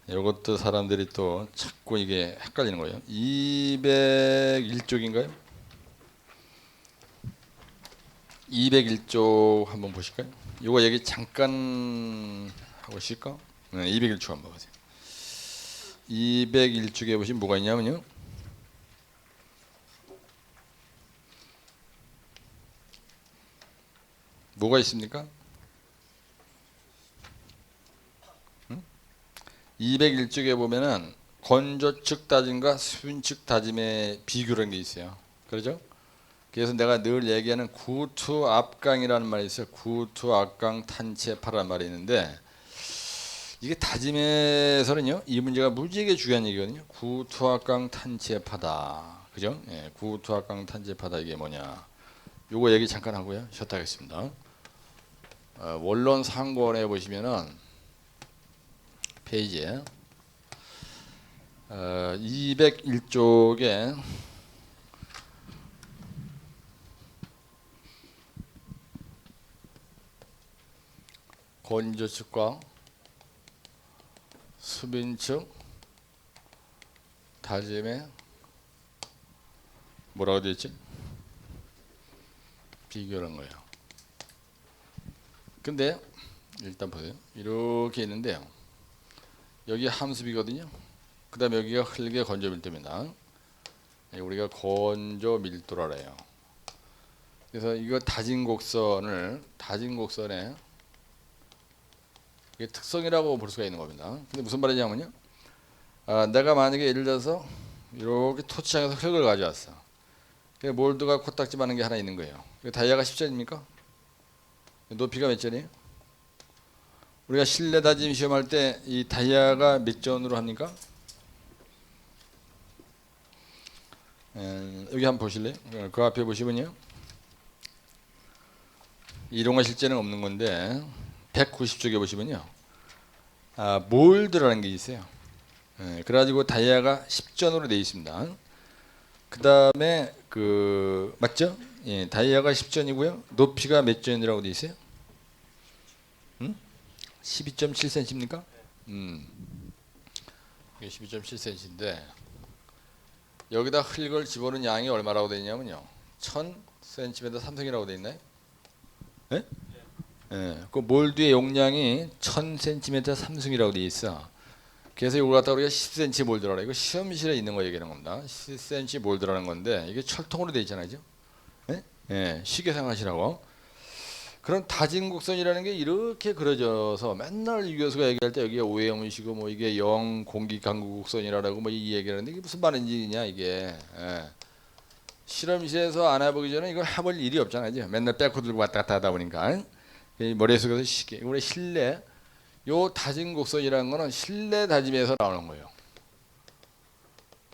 이것도 사람들이 또 자꾸 이게 헷갈리는 거예요. 201쪽인가요? 201쪽 한번 보실까요? 이거 얘기 잠깐 하고 있을까? 네, 201쪽 한번 보세요. 201쪽에 보시면 뭐가 있냐면요. 뭐가 있습니까? 201쪽에 보면은 건조 측 다짐과 수분 측 다짐의 비교라는 게 있어요. 그렇죠? 그래서 내가 늘 얘기하는 구투 압강이라는 말이 있어요. 구투 압강 탄체파라는 말이 있는데 이게 다짐에서는요, 이 문제가 무지하게 중요한 얘기거든요. 구투 압강 탄체파다. 그죠? 예, 구투 압강 탄체파다 이게 뭐냐? 요거 얘기 잠깐 하고요. 쉬었다 하겠습니다. 원론 상권에 보시면은 페이지에 201쪽에 건조 측과 수빈 측 다짐에 뭐라고 되어 있지? 비교한 거예요. 근데 일단 보세요. 이렇게 있는데요. 여기 함수비거든요. 그 다음에 여기가 흙의 건조 밀도입니다. 우리가 건조 밀도라 해요. 그래서 이거 다진 곡선에 이게 특성이라고 볼 수가 있는 겁니다. 근데 무슨 말이냐면요. 내가 만약에 예를 들어서 이렇게 토치장에서 흙을 가져왔어. 몰드가 코딱지 많은 게 하나 있는 거예요. 다이아가 10전입니까? 높이가 몇 전이에요? 우리가 실내 다짐 시험할 때 이 다이아가 몇 전으로 합니까? 여기 한번 보실래요? 그 앞에 보시면요. 이론과 실제는 없는 건데 190쪽에 보시면요. 몰드라는 게 있어요. 그래가지고 다이아가 10전으로 되어 있습니다. 그 다음에 맞죠? 예, 다이아가 10전이고요. 높이가 몇 전이라고 되어 있어요? 12.7cm입니까? 이게 12.7cm인데 여기다 흙을 집어넣은 양이 얼마라고 되어 있냐면요. 1000cm 3승이라고 되어 있나요? 네? 예, 그 몰드의 용량이 1000cm 3승이라고 되어 있어. 그래서 이걸 갖다 우리가 10cm 몰드라고 이거 시험실에 있는 거 얘기하는 겁니다. 10cm 몰드라는 건데 이게 철통으로 되어 있잖아요. 예? 예, 쉽게 생각하시라고. 그런 다진 곡선이라는 게 이렇게 그려져서 맨날 유 교수가 얘기할 때 여기에 오해음이시고 뭐 이게 영 공기 강구 곡선이라고 뭐 이 얘기를 하는데 이게 무슨 말인지냐 이게. 예. 실험실에서 안 해보기 전에 이걸 해볼 일이 없잖아요. 맨날 백호 들고 왔다 갔다 하다 보니까 머릿속에서 쉽게. 우리 실내 요 다진 곡선이라는 거는 실내 다짐에서 나오는 거예요.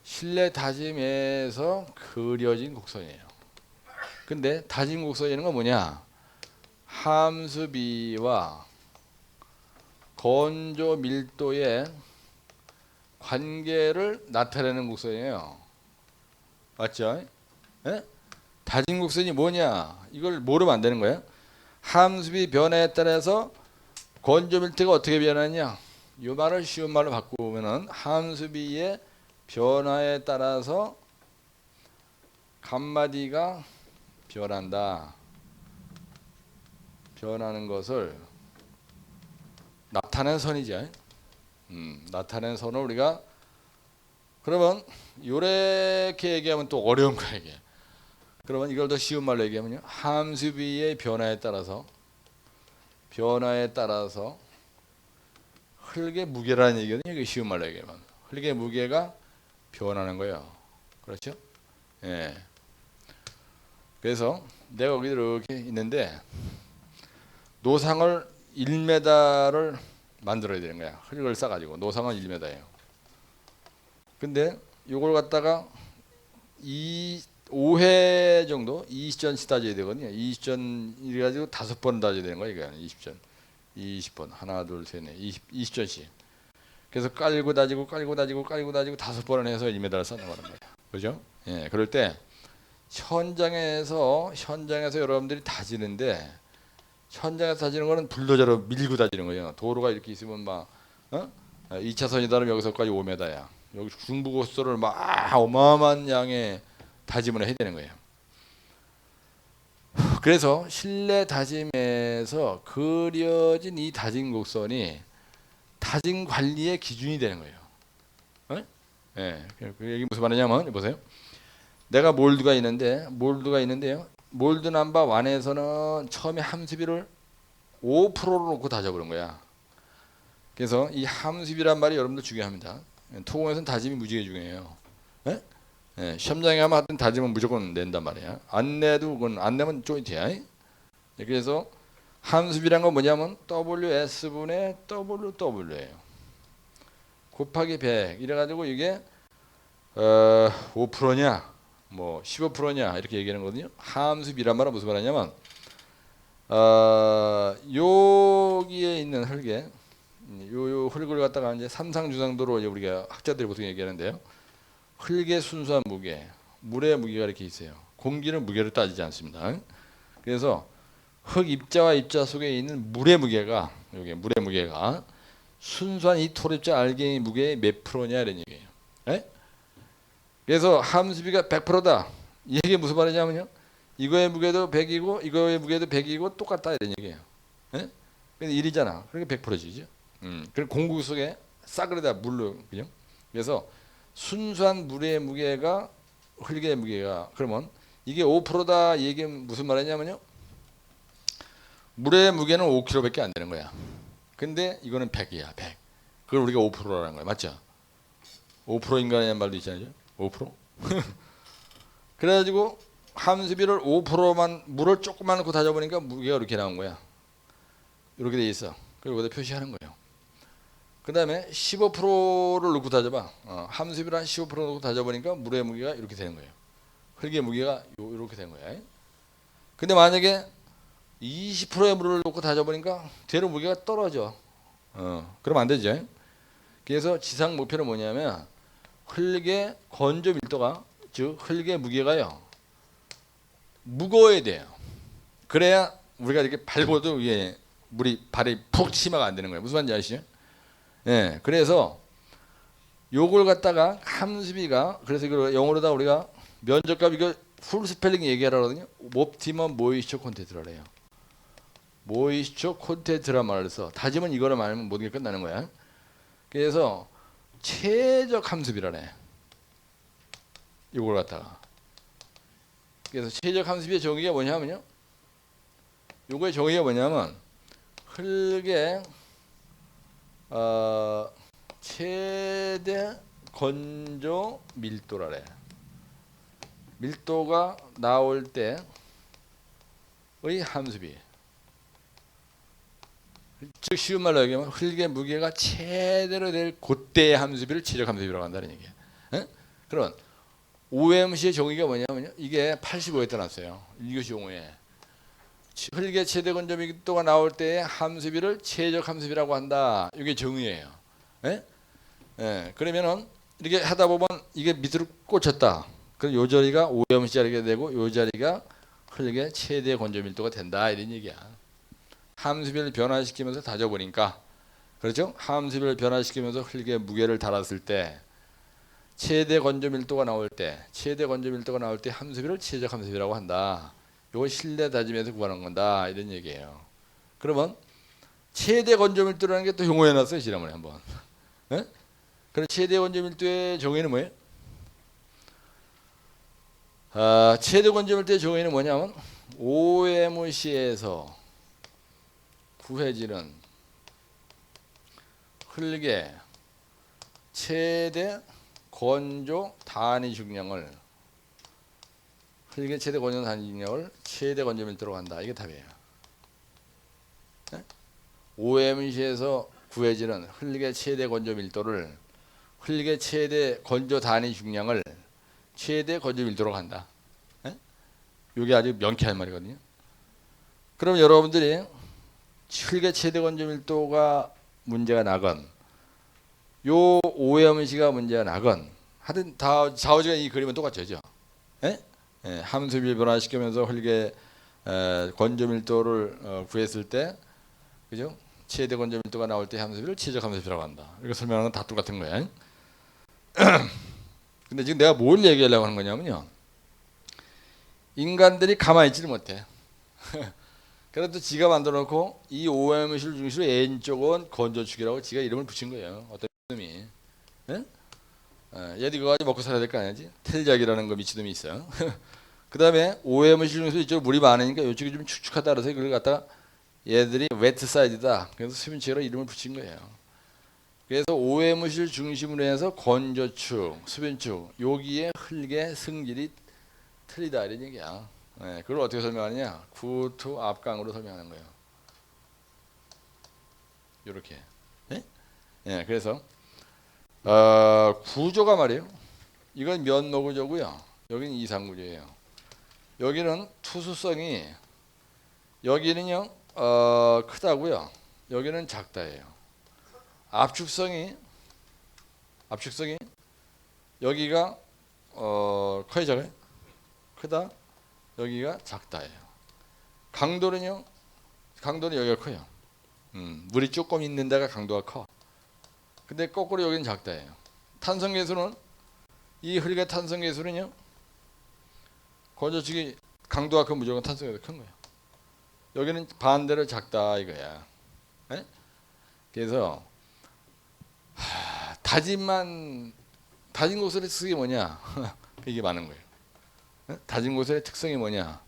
실내 다짐에서 그려진 곡선이에요. 근데 다진 곡선이라는 건 뭐냐? 함수비와 건조 밀도의 관계를 나타내는 곡선이에요. 맞죠? 예? 다진 곡선이 뭐냐? 이걸 모르면 안 되는 거예요. 함수비 변화에 따라서 건조 밀도가 어떻게 변하냐? 이 말을 쉬운 말로 바꾸면은 함수비의 변화에 따라서 값마디가 변한다. 변하는 것을 나타낸 선이죠. 나타낸 선을 우리가 그러면 이렇게 얘기하면 또 어려운 거야 이게. 그러면 이걸 더 쉬운 말로 얘기하면요. 함수비의 변화에 따라서 흙의 무게라는 얘기거든요. 이게 쉬운 말로 얘기하면 흙의 무게가 변하는 거예요. 그렇죠? 예. 그래서 내가 여기 이렇게 있는데 노상을 1m를 만들어야 되는 거야. 흙을 싸가지고 노상은 1m예요. 근데 이걸 갖다가 5회 정도 20전씩 따져야 되거든요. 20전 이래가지고 5번 따져야 되는 거야. 이거 20전 20번 하나 둘 셋 넷 20전씩. 그래서 깔고 다지고 5번을 해서 1m를 쌓는 거란 말이야. 그죠? 예, 그럴 때 현장에서 여러분들이 다지는데 현장에서 다지는 거는 불도저로 밀고 다지는 거예요. 도로가 이렇게 있으면 막 어? 2차선이다면 여기서까지 5m야. 여기 중부고속도로를 막 어마어마한 양의 다짐을 해야 되는 거예요. 그래서 실내 다짐에서 그려진 이 다짐 곡선이 다짐 관리의 기준이 되는 거예요. 어? 예, 그 얘기 무슨 말이냐면 보세요. 내가 몰드가 있는데요. 몰드 넘버 1에서는 처음에 함수비를 5%로 놓고 다져보는 거야. 그래서 이 함수비란 말이 여러분들 중요합니다. 토공에서는 다짐이 무지하게 중요해요. 예? 예, 시험장에 가면 하여튼 다짐은 무조건 낸단 말이야. 안 내도 그건 안 내면 조인트야. 그래서 함수비란 건 뭐냐면 WS분의 WW예요. 곱하기 100 이래가지고 이게 5%냐 뭐 15%냐 이렇게 얘기하는 거거든요. 함수비란 말은 무슨 말이냐면 여기에 있는 흙에 요 흙을 갖다가 이제 삼상주상도로 우리가 학자들이 보통 얘기하는데요. 흙의 순수한 무게, 물의 무게가 이렇게 있어요. 공기는 무게를 따지지 않습니다. 그래서 흙 입자와 입자 속에 있는 물의 무게가 여기 물의 무게가 순수한 이 토립자 알갱이 무게의 몇 프로냐 이런 얘기예요. 에? 그래서 함수비가 100%다. 이게 무슨 말이냐면요. 이거의 무게도 100이고 이거의 무게도 100이고 똑같다 이런 얘기예요. 에? 근데 1이잖아. 그러니까 100%지죠. 그리고 공구 속에 싸그리다 물로 그죠? 그래서 순수한 물의 무게가 흙의 무게가 그러면 이게 5%다 이게 무슨 말이냐면요. 물의 무게는 5kg밖에 안 되는 거야. 근데 이거는 100이야. 100. 그걸 우리가 5%라는 거야. 맞죠? 5%인가라는 말도 있잖아요. 5%? 그래가지고 함수비를 5%만 물을 조금만 넣고 다져보니까 무게가 이렇게 나온 거야. 이렇게 돼 있어. 그리고 여기다 표시하는 거예요. 그 다음에 15%를 넣고 다져봐. 함수비를 한 15% 넣고 다져보니까 물의 무게가 이렇게 되는 거예요. 흙의 무게가 이렇게 되는 거야. 근데 만약에 20%의 물을 넣고 다져보니까 되는 무게가 떨어져. 그러면 안 되죠. 그래서 지상 목표는 뭐냐면 흙의 건조 밀도가 즉 흙의 무게가요 무거워야 돼요. 그래야 우리가 이렇게 밟아도 이게 물이 발이 푹 치마가 안 되는 거예요. 무슨 말인지 아시죠? 예, 그래서 요걸 갖다가 함수비가 그래서 이걸 영어로다 우리가 면적값 이거 풀 스펠링 얘기하라거든요. 옵티멈 모이스처 콘텐츠라래요. 모이스처 콘텐츠라 말을 써. 다짐은 이거를 말하면 모든 게 끝나는 거야. 그래서 최적 함수비라네. 이걸 갖다가. 그래서 최적 함수비의 정의가 뭐냐면요. 요거의 정의가 뭐냐면 흙의 최대 건조 밀도라래. 밀도가 나올 때의 함수비. 즉 쉬운 말로 얘기하면 흙의 무게가 최대로 될 그때의 함수비를 최적 함수비라고 한다는 얘기예요. 에? 그럼 OMC의 정의가 뭐냐면요. 이게 85에 떠났어요. 1교시 용어에. 흙의 최대 건조 밀도가 나올 때의 함수비를 최적 함수비라고 한다. 이게 정의예요. 에? 예, 그러면은 이렇게 하다 보면 이게 밑으로 꽂혔다. 그럼 요 자리가 OMC 자리가 되고 요 자리가 흙의 최대 건조 밀도가 된다 이런 얘기야. 함수비를 변화시키면서 다져보니까 그렇죠? 함수비를 변화시키면서 흙의 무게를 달았을 때 최대 건조 밀도가 나올 때 함수비를 최적 함수비라고 한다. 이거 실내 다짐에서 구하는 건다 이런 얘기예요. 그러면 최대 건조 밀도라는 게 또 용어해놨어요. 지난번에 한번. 예? 그럼 최대 건조 밀도의 정의는 뭐예요? 최대 건조 밀도의 정의는 뭐냐면 OMC에서 구해지는 흙의 최대 건조 단위 중량을 흙의 최대 건조 단위 중량을 최대 건조 밀도로 한다. 이게 답이에요. 네? OMC에서 구해지는 흙의 최대 건조 밀도를 흙의 최대 건조 단위 중량을 최대 건조 밀도로 한다. 네? 이게 아주 명쾌한 말이거든요. 그럼 여러분들이 흙의 최대 건조 밀도가 문제가 나건 요 OMC가 문제가 나건 하여튼 다 좌우지간 이 그림은 똑같죠. 예? 예, 함수비를 변화시키면서 흙의 건조 밀도를 구했을 때 그죠? 최대 건조 밀도가 나올 때 함수비를 최적 함수비라고 한다. 이거 설명하는 건 다 똑같은 거야. 근데 지금 내가 뭘 얘기하려고 하는 거냐면요. 인간들이 가만히 있지를 못해. 그래도 지가 만들어 놓고 이 OMC를 중심으로 N쪽은 건조축이라고 지가 이름을 붙인 거예요. 어떤 놈이. 예? 얘도 이거 가지고 먹고 살아야 될 거 아니지? 텔작이라는 거 미치놈이 있어요. 그 다음에 OMC 중에서 이쪽 물이 많으니까 이쪽이 좀 축축하다 그래서 이걸 갖다가 얘들이 웨트 사이드다. 그래서 수분축이라고 이름을 붙인 거예요. 그래서 OMC를 중심으로 해서 건조축, 수분축 여기에 흙의 성질이 틀리다 이런 얘기야. 네, 그걸 어떻게 설명하느냐? 구투 압강으로 설명하는 거예요. 이렇게. 네? 네, 그래서 구조가 말이에요. 이건 면노구조고요. 여기는 이상구조예요. 여기는 투수성이 여기는요 크다고요. 여기는 작다예요. 압축성이 여기가 커요, 작아요? 크다. 여기가 작다예요. 강도는요. 강도는 여기가 커요. 물이 조금 있는 데가 강도가 커. 근데 거꾸로 여기는 작다예요. 탄성계수는 이 흙의 탄성계수는요. 건조축이 강도가 큰 무조건 탄성계수가 큰 거예요. 여기는 반대로 작다 이거야. 네? 그래서 다진 고슬의 특성이 뭐냐? 이게 많은 거예요. 네? 다진 고슬의 특성이 뭐냐?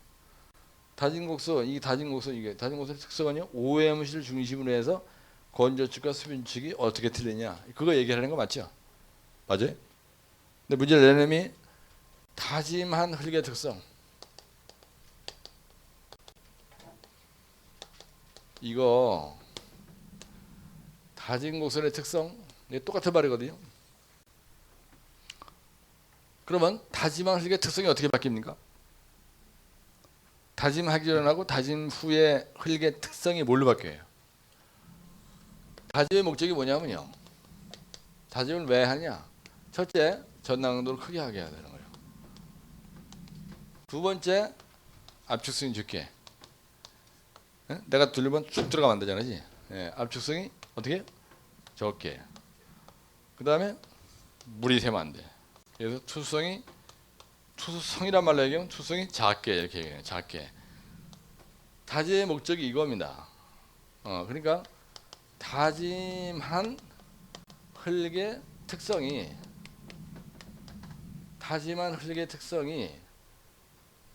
다진 고슬의 특성은요. OMC를 중심으로 해서 건조축과 수분축이 어떻게 틀리냐? 그거 얘기하는 거 맞죠? 맞아요? 근데 문제를 내려면 다짐한 흙의 특성. 이거 다진 고슬의 특성 이게 똑같은 말이거든요. 그러면 다짐한 흙의 특성이 어떻게 바뀝니까? 다짐하기 전하고 다짐 후에 흙의 특성이 뭘로 바뀌어요? 다짐의 목적이 뭐냐면요. 다짐을 왜 하냐? 첫째, 전당도를 크게 하게 해야 되는 거예요. 두 번째, 압축성이 적게. 내가 돌리면 쭉 들어가면 안 되잖아요. 예, 압축성이 어떻게? 적게. 그 다음에 물이 새면 안 돼. 그래서 투수성이란 말로 얘기하면 투수성이 작게 이렇게 얘기해요. 작게. 다짐의 목적이 이겁니다. 그러니까 다짐한 흙의 특성이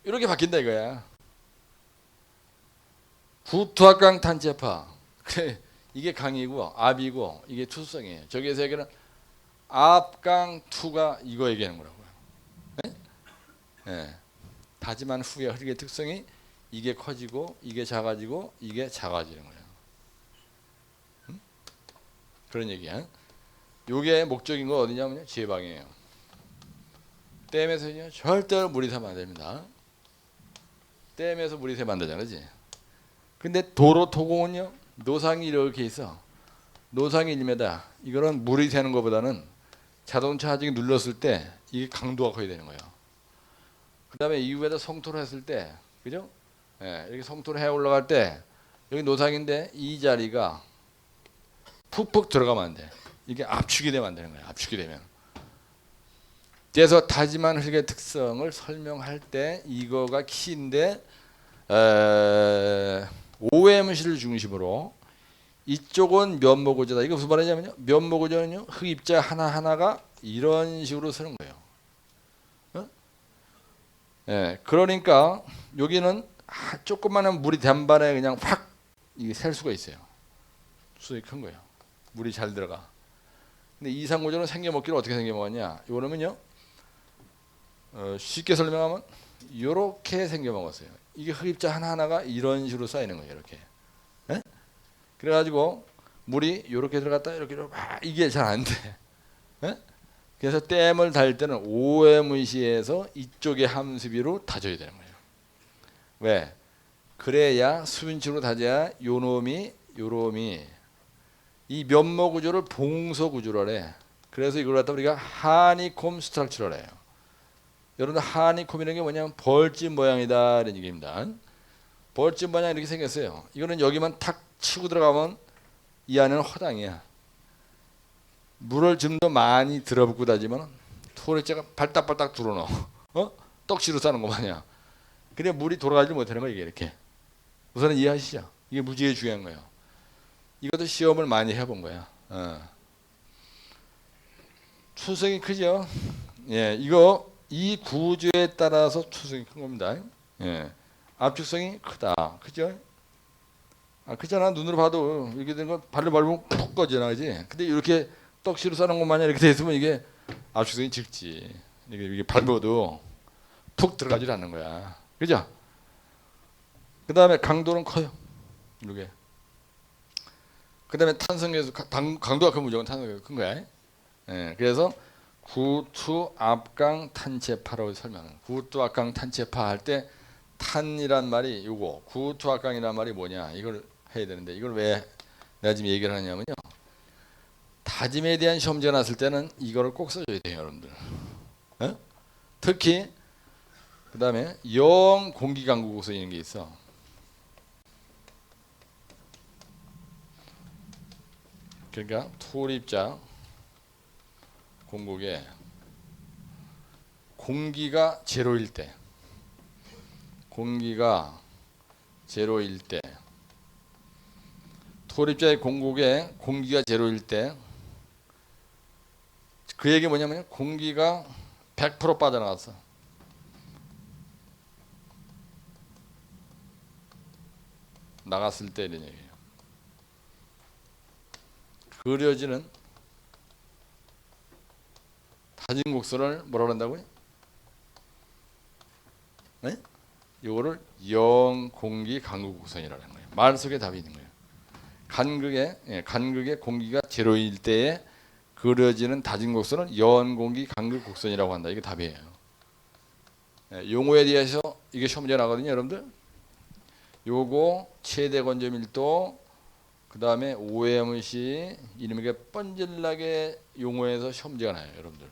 이렇게 바뀐다 이거야. 구투압강 탄체파. 그래, 이게 강이고 압이고 이게 투수성이에요. 저기에서 얘기는 압강 투가 이거 얘기하는 거라고요. 네? 네. 다짐한 후에 흙의 특성이 이게 커지고 이게 작아지고 이게 작아지는 거예요. 그런 얘기야. 요게 목적인 거 어디냐면요. 제방이에요. 댐에서는요. 절대로 물이 새면 안 됩니다. 댐에서 물이 새면 안 되잖아. 그렇지? 근데 도로 토공은요. 노상이 이렇게 있어. 노상이 1m. 이거는 물이 새는 것보다는 자동차 하직이 눌렀을 때 이게 강도가 커야 되는 거예요. 그 다음에 이후에다 성토를 했을 때 그죠? 예, 이렇게 성토를 해 올라갈 때 여기 노상인데 이 자리가 푹푹 들어가면 안 돼. 이게 압축이 되면 안 되는 거예요. 압축이 되면. 그래서 다짐한 흙의 특성을 설명할 때 이거가 키인데 OMC를 중심으로 이쪽은 면모구조다. 이거 무슨 말이냐면요. 면모구조는요. 흙 입자 하나하나가 이런 식으로 쓰는 거예요. 예, 그러니까 여기는 조그마한 물이 단반에 그냥 확 이게 셀 수가 있어요. 수익이 큰 거예요. 물이 잘 들어가. 근데 이상구조는 생겨먹기를 어떻게 생겨먹었냐? 이거는요. 쉽게 설명하면 이렇게 생겨먹었어요. 이게 흡입자 하나하나가 이런 식으로 쌓이는 거예요. 이렇게. 예? 그래가지고 물이 이렇게 들어갔다 이렇게 이게 잘 안 돼. 예? 그래서 댐을 달 때는 OMC에서 이쪽의 함수비로 다져야 되는 거예요. 왜? 그래야 수분축으로 다져야 요놈이 이 면모 구조를 봉서 구조로 해. 그래서 이걸 갖다 우리가 하니콤 스트럭처를 해요. 여러분들 하니콤이라는 게 뭐냐면 벌집 모양이다 이런 얘기입니다. 벌집 모양 이렇게 생겼어요. 이거는 여기만 탁 치고 들어가면 이 안에는 허당이야. 물을 좀 더 많이 들어붓고 다지면 토리자가 발딱발딱 들어넣어. 떡시로 싸는 거 마냥. 그래 물이 돌아가지 못하는 거야 이게 이렇게. 우선은 이해하시죠? 이게 무지개 중요한 거예요. 이것도 시험을 많이 해본 거야. 추석이 크죠? 예, 이거 이 구조에 따라서 추석이 큰 겁니다. 예, 압축성이 크다, 그죠? 크잖아. 눈으로 봐도 이렇게 된 거 발로 밟으면 푹 꺼지나, 그지? 근데 이렇게 떡시로 싸는 것 마냥 이렇게 돼 있으면 이게 압축성이 적지. 이게 밟아도 푹 들어가질 않는 거야, 그죠? 그 다음에 강도는 커요, 이게. 그 다음에 탄성계수, 강도가 큰 무조건 탄성계수 큰 거야. 예, 그래서 구투 압강 탄체파라고 설명해요. 구투 압강 탄체파 할 때 탄이란 말이 요거, 구투 압강이란 말이 뭐냐 이걸 해야 되는데, 이걸 왜 내가 지금 얘기를 하냐면요, 다짐에 대한 시험지가 났을 때는 이거를 꼭 써줘야 돼요, 여러분들. 특히 그 다음에 영 공기강국소 이런 게 있어. 그러니까 투입자 공국에 공기가 제로일 때, 공기가 제로일 때, 토립자의 공국에 공기가 제로일 때, 그 얘기 뭐냐면 공기가 100% 빠져나갔어. 나갔을 때 이런 얘기예요. 그려지는 다진 곡선을 뭐라 그런다고요? 네? 이거를 영공기 간극 곡선이라는 거예요. 말 속에 답이 있는 거예요. 간극의 공기가 제로일 때에 그려지는 다진 곡선은 영공기 간극 곡선이라고 한다. 이게 답이에요. 용어에 대해서 이게 시험 문제 나거든요, 여러분들. 요거 최대 건조 밀도, 그 다음에 OMC 이름이 뻔질나게 용어에서 시험 문제가 나요, 여러분들.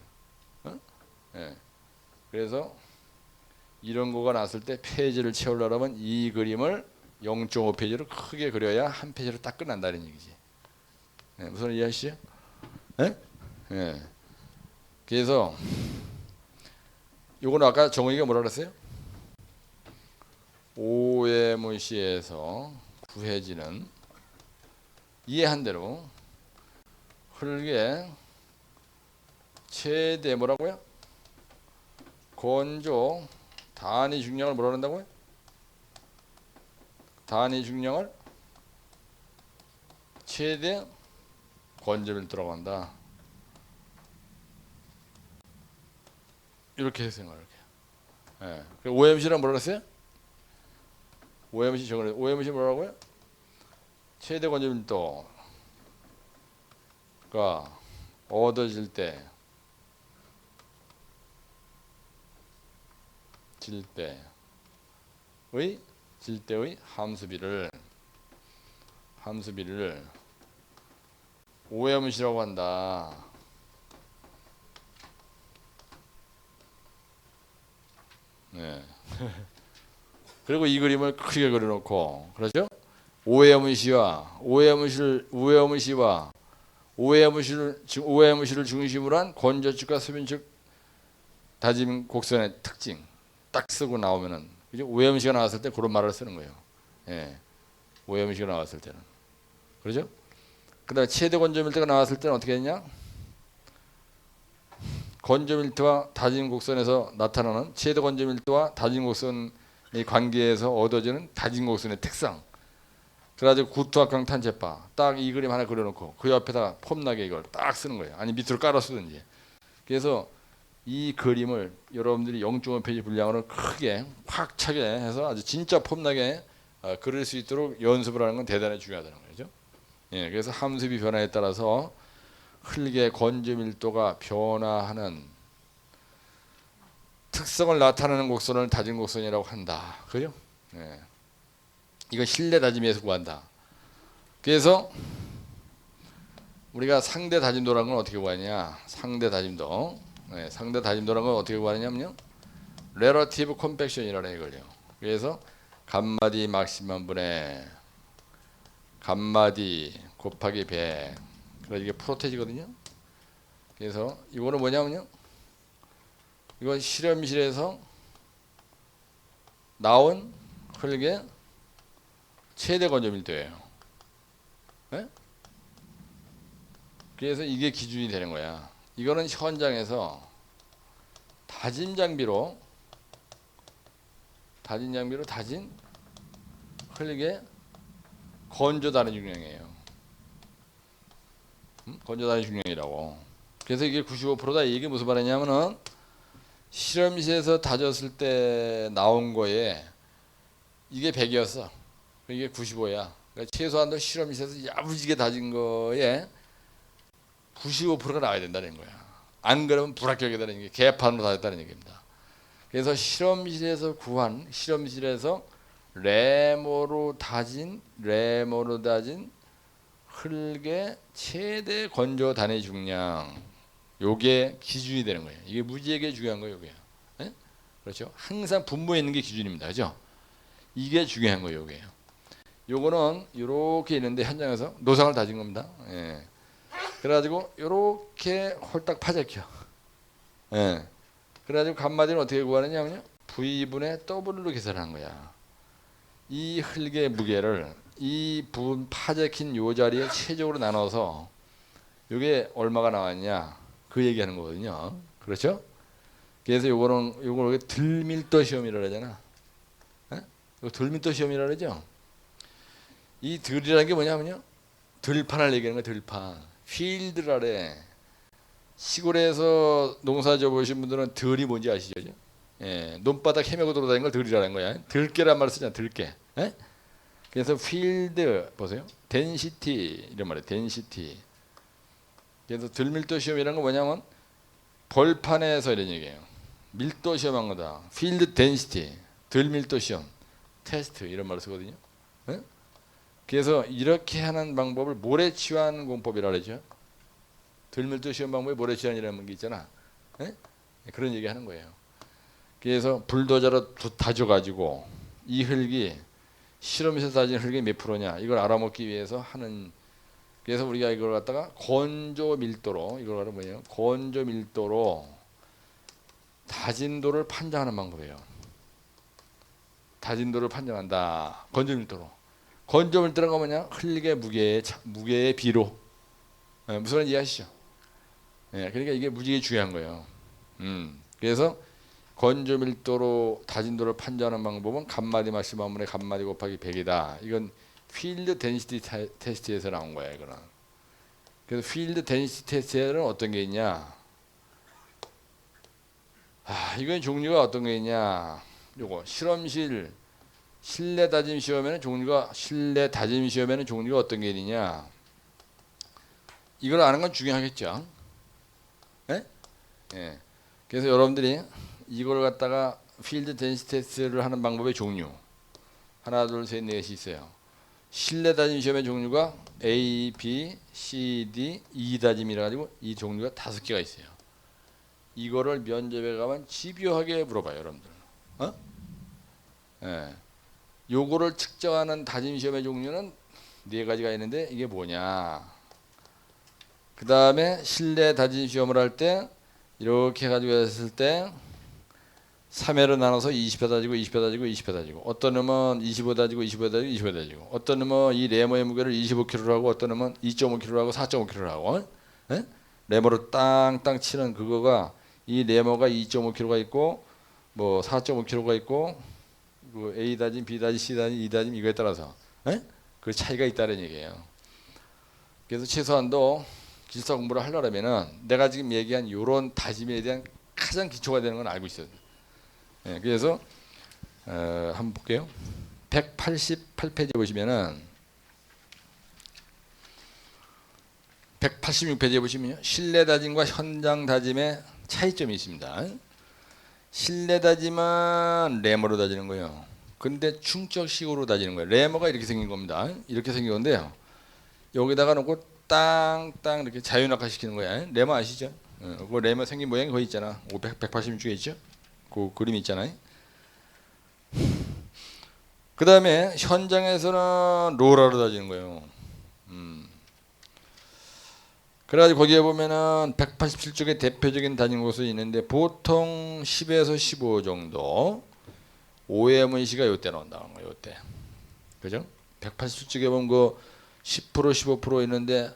그래서 이런 거가 났을 때 페이지를 채우려면 이 그림을 0.5페이지로 크게 그려야 한 페이지로 딱 끝난다는 얘기지. 무슨 이해하시죠? 그래서 요거는 아까 정의가 뭐라 그랬어요? OMC에서 구해지는, 이해한 대로 흙의 최대 뭐라고요? 건조 단위 중량을 뭐라 그런다고요? 단위 중량을 최대 건조 밀도라고 한다. 이렇게 해서 이렇게. OMC란 뭐라 그랬어요? OMC 정을 OMC 뭐라고요? 최대 건조 밀도가 얻어질 때, 질 때의 함수비를 OMC라고 한다. 그리고 이 그림을 크게 그려놓고, 그렇죠? OMC를 중심으로 한 건조축과 수변축 다짐 곡선의 특징 딱 쓰고 나오면은, 그죠? OMC가 나왔을 때 그런 말을 쓰는 거예요. OMC가 나왔을 때는, 그렇죠? 그다음에 최대 건조 밀도가 나왔을 때는 어떻게 했냐? 건조 밀도와 다진 곡선에서 나타나는 최대 건조 밀도와 다진 곡선의 관계에서 얻어지는 다진 곡선의 특성. 그래가지고 구투압강 탄체파 딱 이 그림 하나 그려놓고 그 옆에다가 폼나게 이걸 딱 쓰는 거예요. 아니 밑으로 깔아 쓰든지. 그래서 이 그림을 여러분들이 0.5페이지 분량으로 크게 확 차게 해서 아주 진짜 폼나게 그릴 수 있도록 연습을 하는 건 대단히 중요하다는 거죠. 그래서 함수비 변화에 따라서 흙의 건조 밀도가 변화하는 특성을 나타내는 곡선을 다진 곡선이라고 한다. 그죠? 이건 실내 다짐에서 구한다. 그래서 우리가 상대 다짐도라는 건 어떻게 구하냐? 상대 다짐도. 상대 다짐도라는 건 어떻게 구하냐면요, relative compaction이라는 이걸요. 그래서 감마디 막시멈 분의 감마디 곱하기 100. 그래서 이게 프로테지거든요. 그래서 이거는 뭐냐면요. 이건 실험실에서 나온 흙의 최대 건조 밀도예요. 네? 그래서 이게 기준이 되는 거야. 이거는 현장에서 다진 장비로 다진 흙의 건조 단위 중량이에요. 건조 단위 중량이라고. 그래서 이게 95%다. 이게 무슨 말이냐면은 실험실에서 다졌을 때 나온 거에 이게 100이었어. 이게 95야. 그러니까 최소한도 실험실에서 야무지게 다진 거에 95%가 나와야 된다는 거야. 안 그러면 불합격이다는 게 개판으로 다졌다는 얘기입니다. 그래서 실험실에서 레모로 다진 흙의 최대 건조 단위 중량, 요게 기준이 되는 거예요. 이게 무지에게 중요한 거예요, 요게. 네? 그렇죠? 항상 분모에 있는 게 기준입니다. 그죠? 이게 중요한 거예요, 요게. 요거는 이렇게 있는데 현장에서 노상을 다진 겁니다. 예. 그래가지고 이렇게 홀딱 파잡혀. 예. 그래가지고 간마디는 어떻게 구하느냐면요. V분의 W로 계산하는 거야. 이 흙의 무게를 이 부분 파잡힌 요 자리에 최적으로 나눠서 이게 얼마가 나왔냐 그 얘기하는 거거든요. 그렇죠? 그래서 요걸 들밀도 시험이라 하잖아. 예? 이거 들밀도 시험이라 그러죠. 이 들이라는 게 뭐냐면요. 들판을 얘기하는 거야. 들판. 필드라래. 시골에서 농사 져보신 분들은 들이 뭔지 아시죠? 예, 논바닥 헤매고 돌아다니는 걸 들이라는 거야. 들깨란 말을 쓰잖아. 들깨. 예? 그래서 필드 보세요. 덴시티 이런 말이에요. 덴시티. 그래서 들밀도 시험이라는 건 뭐냐면 벌판에서 이런 얘기예요. 밀도 시험한 거다. 필드 덴시티. 들밀도 시험. 테스트 이런 말을 쓰거든요. 예? 그래서 이렇게 하는 방법을 모래치환 공법이라 그러죠. 들밀도 시험 방법이 모래치환이라는 게 있잖아. 예? 그런 얘기 하는 거예요. 그래서 불도저로 다져가지고 이 흙이 실험실에서 다진 흙이 몇 프로냐 이걸 알아먹기 위해서 하는. 그래서 우리가 이걸 갖다가 건조 밀도로 이걸 갖다 뭐예요? 건조 밀도로 다진도를 판정하는 방법이에요. 다진도를 판정한다. 건조 밀도로. 건조 밀도가 뭐냐? 흙의 무게의 비로. 예, 무슨 말인지 이해하시죠? 예, 그러니까 이게 무지개 중요한 거예요. 그래서 건조 밀도로 다진도를 판정하는 방법은 간마디 마시마문의 간마디 곱하기 100이다. 이건 필드 덴시티 테스트에서 나온 거야, 이거는. 그래서 필드 덴시티 테스트에는 어떤 게 있냐? 이건 종류가 어떤 게 있냐? 요거 실험실 실내 다짐 시험에는 종류가 어떤 게 있느냐? 이걸 아는 건 중요하겠죠. 예? 예. 그래서 여러분들이 이걸 갖다가 필드 덴시티 테스트를 하는 방법의 종류 하나, 둘, 셋, 넷이 있어요. 실내 다짐 시험의 종류가 A, B, C, D, E 다짐이라 가지고 이 종류가 5개가 있어요. 이거를 면접에 가면 집요하게 물어봐요, 여러분들. 어? 예. 요거를 측정하는 다짐 시험의 종류는 4가지가 있는데 이게 뭐냐? 그 다음에 실내 다짐 시험을 할 때 이렇게 가지고 했을 때 3회로 나눠서 20회 다지고 20회 다지고 20회 다지고 어떤 놈은 25 다지고 25 다지고 25 다지고 어떤 놈은 이 레머의 무게를 25kg로 하고 어떤 놈은 2.5kg로 하고 4.5kg로 하고 예? 레머로 땅땅 치는 그거가 이 레머가 2.5kg가 있고 뭐 4.5kg가 있고 그 A 다짐, B 다짐, C 다짐, E 다짐 이거에 따라서 예? 그 차이가 있다는 얘기예요. 그래서 최소한도 기술사 공부를 하려면은 내가 지금 얘기한 이런 다짐에 대한 가장 기초가 되는 건 알고 있어요. 예, 그래서 한번 볼게요. 188페이지 보시면은 186페이지에 보시면요. 실내 다짐과 현장 다짐의 차이점이 있습니다. 실내 다짐은 레머로 다지는 거예요. 근데 충격식으로 다지는 거예요. 레머가 이렇게 생긴 겁니다. 이렇게 생긴 건데요. 여기다가 놓고 땅땅 이렇게 자유낙하 시키는 거야. 레머 아시죠? 그 레머 생긴 모양이 거기 있잖아. 186쪽에 있죠? 그 그림 있잖아요. 그 다음에 현장에서는 로라로 다지는 거예요. 그래가지고 거기에 보면은 187쪽에 대표적인 다진 곳이 있는데 보통 10에서 15 정도. 오해 문시가 요때 나온다는 거예요. 요때. 그죠? 187쪽에 보면 그 10% 15% 있는데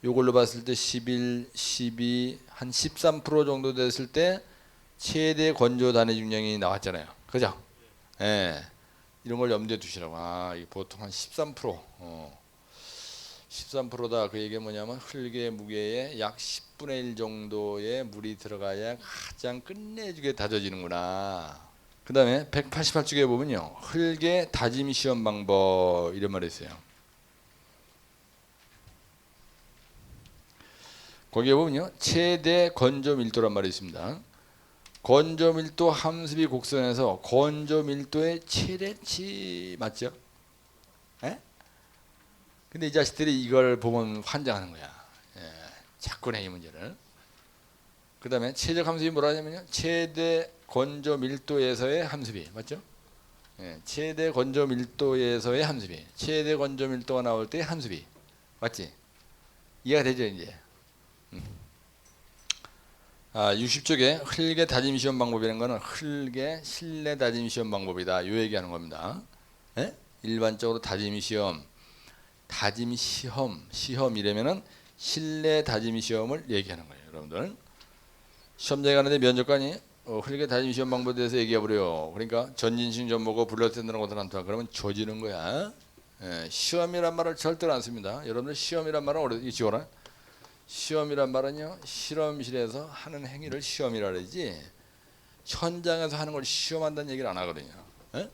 요걸로 봤을 때 11, 12, 한 13% 정도 됐을 때 최대 건조 단위 중량이 나왔잖아요. 그죠? 예. 이런 걸 염두에 두시라고. 아, 이게 보통 한 13%. 13%다. 그 얘기가 뭐냐면 흙의 무게의 약 10분의 1 정도의 물이 들어가야 가장 끝내주게 다져지는구나. 그 다음에 188쪽에 보면요. 흙의 다짐 시험 방법 이런 말이 있어요. 거기에 보면요. 최대 건조 밀도란 말이 있습니다. 건조 밀도 함수비 곡선에서 건조 밀도의 최대치 맞죠? 에? 근데 이 자식들이 이걸 보면 환장하는 거야. 예, 자꾸 내 이 문제를. 그 다음에 최적 함수비 뭐라 하냐면요. 최대 건조 밀도에서의 함수비 맞죠? 예, 최대 건조 밀도에서의 함수비. 최대 건조 밀도가 나올 때의 함수비 맞지? 이해가 되죠 이제? 60쪽에 흙의 다짐 시험 방법이라는 거는 흙의 실내 다짐 시험 방법이다. 요 얘기하는 겁니다. 예? 일반적으로 다짐 시험, 시험이라면은 실내 다짐 시험을 얘기하는 거예요, 여러분들. 시험장에 가는데 면접관이 흙의 다짐 시험 방법에 대해서 얘기해 버려요. 그러니까 전진식 전보고 불러댄다는 것을 한다. 그러면 조지는 거야. 예, 시험이란 말을 절대로 안 씁니다. 여러분들 시험이란 말은 어디 지워라. 시험이란 말은요 실험실에서 하는 행위를 시험이라 그러지 현장에서 하는 걸 시험한다는 얘기를 안 하거든요. 에?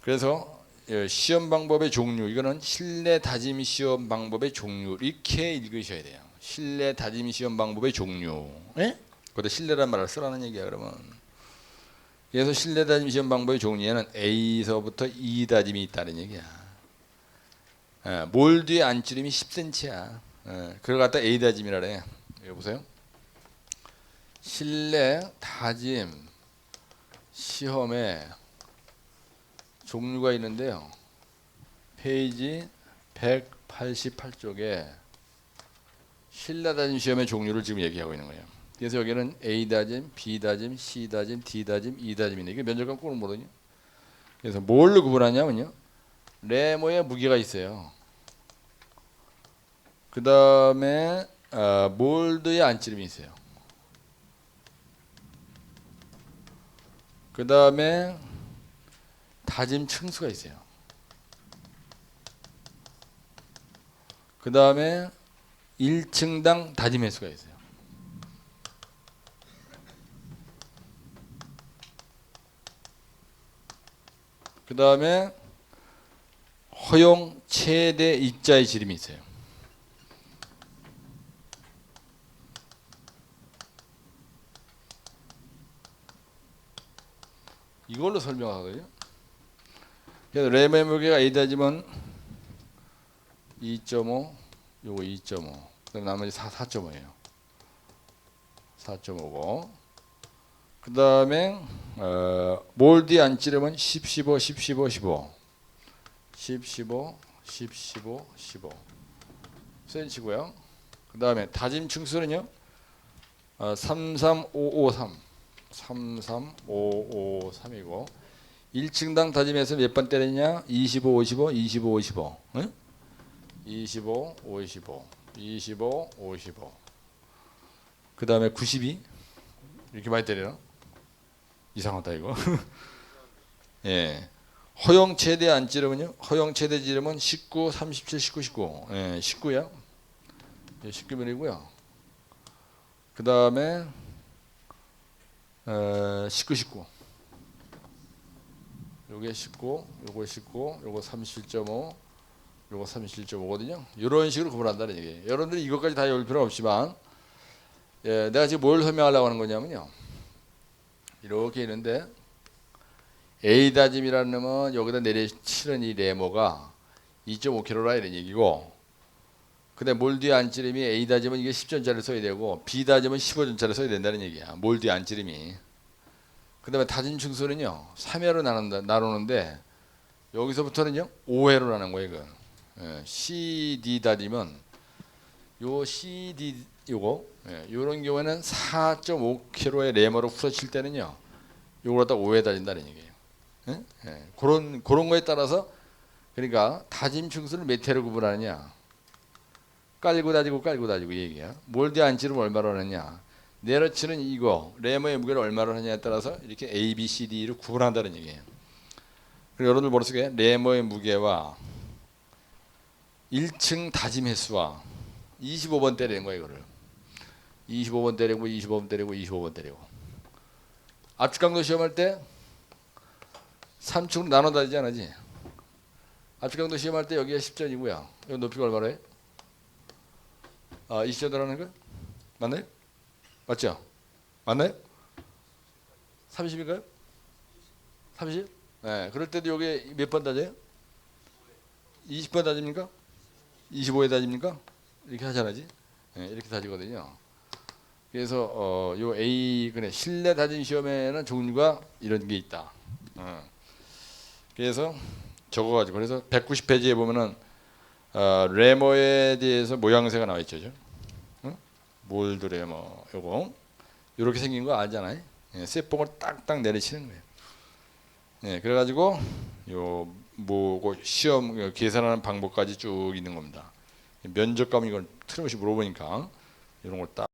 그래서 시험 방법의 종류 이거는 실내 다짐 시험 방법의 종류 이렇게 읽으셔야 돼요. 실내 다짐 시험 방법의 종류. 에? 그것도 실내란 말을 쓰라는 얘기야. 그러면 그래서 실내 다짐 시험 방법의 종류에는 A서부터 E 다짐이 있다는 얘기야. 몰드의 안찌름이 10cm야. 그걸 갖다 A 다짐이라 그래. 여기 보세요. 실내 다짐 시험에 종류가 있는데요. 페이지 188쪽에 실내 다짐 시험의 종류를 지금 얘기하고 있는 거예요. 그래서 여기는 A 다짐, B 다짐, C 다짐, D 다짐, E 다짐인데 이게 면접관 꼴을 모르냐? 그래서 뭘로 구분하냐면요. 레모의 무게가 있어요. 그 다음에 몰드의 안찌름이 있어요. 그 다음에 다짐 층수가 있어요. 그 다음에 1층당 다짐 횟수가 있어요. 그 다음에 허용 최대 입자의 지름이 있어요. 이걸로 설명하거든요. 그래서 레모의 무게가 A 다짐은 2.5, 요거 2.5, 그다음 나머지 4.5예요. 4.5고, 그 다음에 몰드 안찌름은 10, 15, 10, 15, 15, 10, 15, 10, 15, 15 cm고요. 그 다음에 다짐 층수는요, 33553, 33553이고 1층당 다짐에서 몇 번 때리냐? 25, 55, 25, 55. 응? 25, 55, 25, 55. 그 다음에 92. 이렇게 많이 때리나? 이상하다 이거. 예. 허용 최대 안찌름은요? 허용 최대 지름은 19, 37, 19, 19. 예, 19야. 예, 19mm고요. 그 다음에 19, 19. 요게 19, 요거 19, 요거 37.5, 요거 37.5거든요. 이런 식으로 구분한다는 얘기예요. 여러분들이 이것까지 다 외울 필요는 없지만, 예, 내가 지금 뭘 설명하려고 하는 거냐면요. 이렇게 있는데 A 다짐이라는 놈은 여기다 내려치는 이 네모가 2.5kg라 이런 얘기고, 근데 몰드의 안찌름이 A 다짐은 이게 10전짜리 써야 되고 B 다짐은 15전짜리 써야 된다는 얘기야. 몰드의 안찌름이. 그 다음에 다짐 층수는요 3회로 나누는데 여기서부터는요 5회로 나눈 거예요. 이건. 예, CD 다짐은 요 CD 요거 요런 경우에는 4.5kg의 레머로 풀어칠 때는요. 요걸 갖다 5에 다진다는 얘기예요. 그런 거에 따라서 그러니까 다짐 층수를 몇 회로 구분하느냐. 깔고 다지고 이 얘기야. 몰드 안치를 얼마로 하느냐. 내러치는 이거 레머의 무게를 얼마로 하느냐에 따라서 이렇게 A, B, C, D를 구분한다는 얘기예요. 그리고 여러분들 머릿속에 레머의 무게와 1층 다짐 횟수와 25번 때리는 거예요. 이거를 25번 때리고 25번 때리고 25번 때리고 압축강도 시험할 때 3층으로 나눠 다지지 않았지. 압축강도 시험할 때 여기가 10전이고요. 여기 높이가 얼마로 해? 20전 들어가는 거? 맞나요? 맞죠? 맞나요? 30인가요? 30? 네, 그럴 때도 여기 몇 번 다져요? 20번 다집니까? 25에 다집니까? 이렇게 하잖아지. 네, 이렇게 다지거든요. 그래서 요 A 그래 실내 다짐 시험에는 종류가 이런 게 있다. 그래서 적어가지고 그래서 190페이지에 보면은 레머에 대해서 모양새가 나와 있죠. 몰드 레머 요거 이렇게 생긴 거 알잖아요. 쇠봉을 딱딱 내리치는 거예요. 네, 그래가지고 요 뭐고 시험 계산하는 방법까지 쭉 있는 겁니다. 면접감 이걸 틀림없이 물어보니까 이런 걸 딱